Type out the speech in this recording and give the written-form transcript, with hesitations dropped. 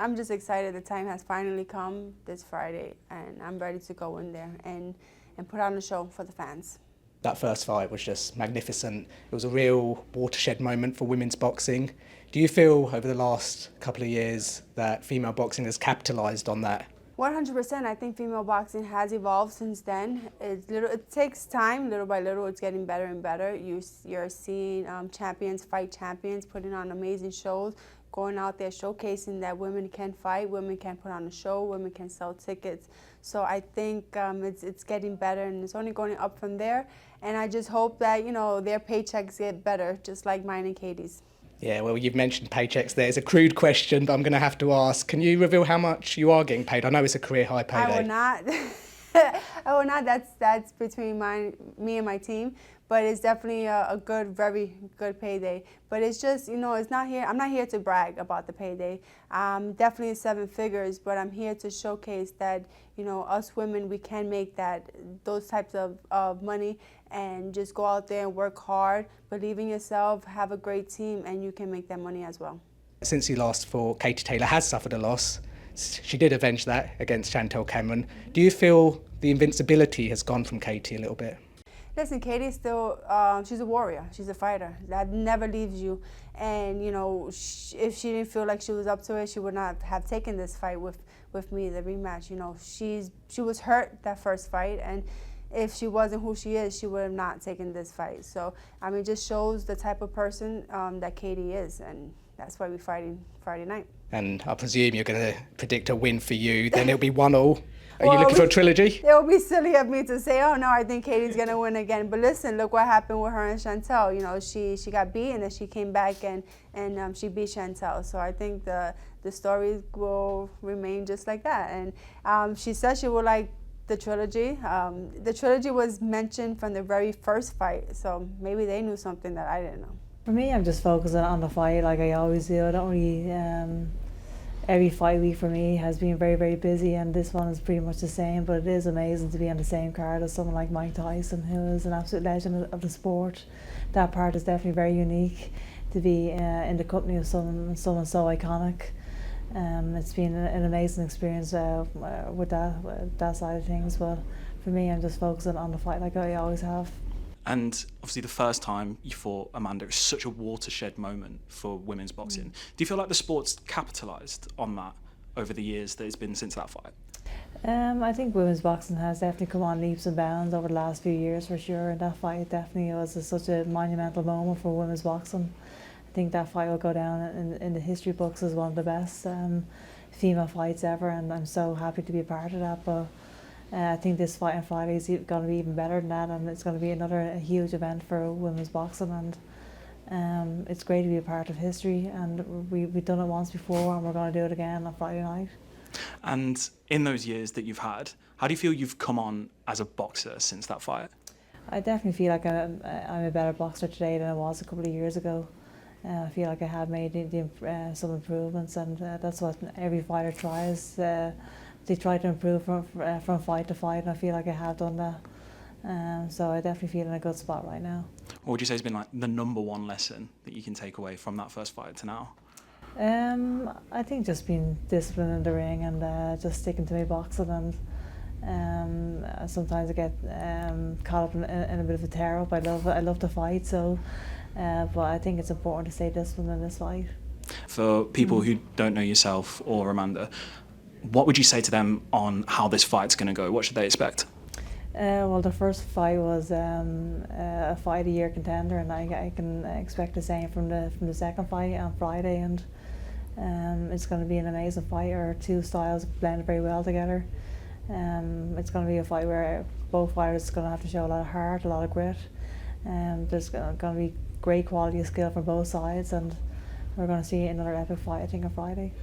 I'm just excited. The time has finally come this Friday, and I'm ready to go in there and put on a show for the fans. That first fight was just magnificent. It was a real watershed moment for women's boxing. Do you feel over the last couple of years that female boxing has capitalised on that? 100%. I think female boxing has evolved since then. It takes time, little by little. It's getting better and better. You're seeing champions fight champions, putting on amazing shows, going out there showcasing that women can fight, women can put on a show, women can sell tickets. So I think it's getting better, and it's only going up from there. And I just hope that their paychecks get better, just like mine and Katie's. Yeah, well, you've mentioned paychecks there. It's a crude question, but I'm going to have to ask. Can you reveal how much you are getting paid? I know it's a career high payday. I will not. I will not. That's between me and my team. But it's definitely a good, very good payday. But it's just, it's not here. I'm not here to brag about the payday. Definitely 7 figures, but I'm here to showcase that, us women, we can make those types of money, and just go out there and work hard, believe in yourself, have a great team, and you can make that money as well. Since you last fought, Katie Taylor has suffered a loss. She did avenge that against Chantel Cameron. Do you feel the invincibility has gone from Katie a little bit? Listen, Katie's still, she's a warrior. She's a fighter. That never leaves you. And, if she didn't feel like she was up to it, she would not have taken this fight with me, the rematch. She was hurt that first fight, and if she wasn't who she is, she would have not taken this fight. So, it just shows the type of person that Katie is, and that's why we're fighting Friday night. And I presume you're going to predict a win for you, then it'll be 1-1. Are you looking for a trilogy? It would be silly of me to say, oh no, I think Katie's going to win again. But listen, look what happened with her and Chantel. She got beat, and then she came back and she beat Chantel. So I think the story will remain just like that. And she said she would like the trilogy. The trilogy was mentioned from the very first fight, so maybe they knew something that I didn't know. For me, I'm just focusing on the fight like I always do. I don't really... Every fight week for me has been very, very busy, and this one is pretty much the same, but it is amazing to be on the same card as someone like Mike Tyson, who is an absolute legend of the sport. That part is definitely very unique, to be in the company of someone so iconic. It's been an amazing experience with that side of things, but for me, I'm just focusing on the fight like I always have. And obviously the first time you fought Amanda, it was such a watershed moment for women's boxing. Do you feel like the sport's capitalised on that over the years that it's been since that fight? I think women's boxing has definitely come on leaps and bounds over the last few years for sure, and that fight definitely was such a monumental moment for women's boxing. I think that fight will go down in the history books as one of the best female fights ever, and I'm so happy to be a part of that. But I think this fight on Friday is going to be even better than that, and it's going to be another huge event for women's boxing, and it's great to be a part of history, and we've done it once before, and we're going to do it again on Friday night. And in those years that you've had, how do you feel you've come on as a boxer since that fight? I definitely feel like I'm a better boxer today than I was a couple of years ago. I feel like I have made some improvements, and that's what every fighter tries. They try to improve from fight to fight, and I feel like I have done that. So I definitely feel in a good spot right now. What would you say has been like the #1 lesson that you can take away from that first fight to now? I think just being disciplined in the ring, and just sticking to my boxing, and sometimes I get caught up in a bit of a tear-up. I love to fight, so but I think it's important to stay disciplined in this fight. For people who don't know yourself or Amanda, what would you say to them on how this fight's going to go? What should they expect? Well, the first fight was a fight of the year contender, and I can expect the same from the second fight on Friday, and it's going to be an amazing fight. Our two styles blend very well together. It's going to be a fight where both fighters are going to have to show a lot of heart, a lot of grit. There's going to be great quality of skill from both sides, and we're going to see another epic fight, I think, on Friday.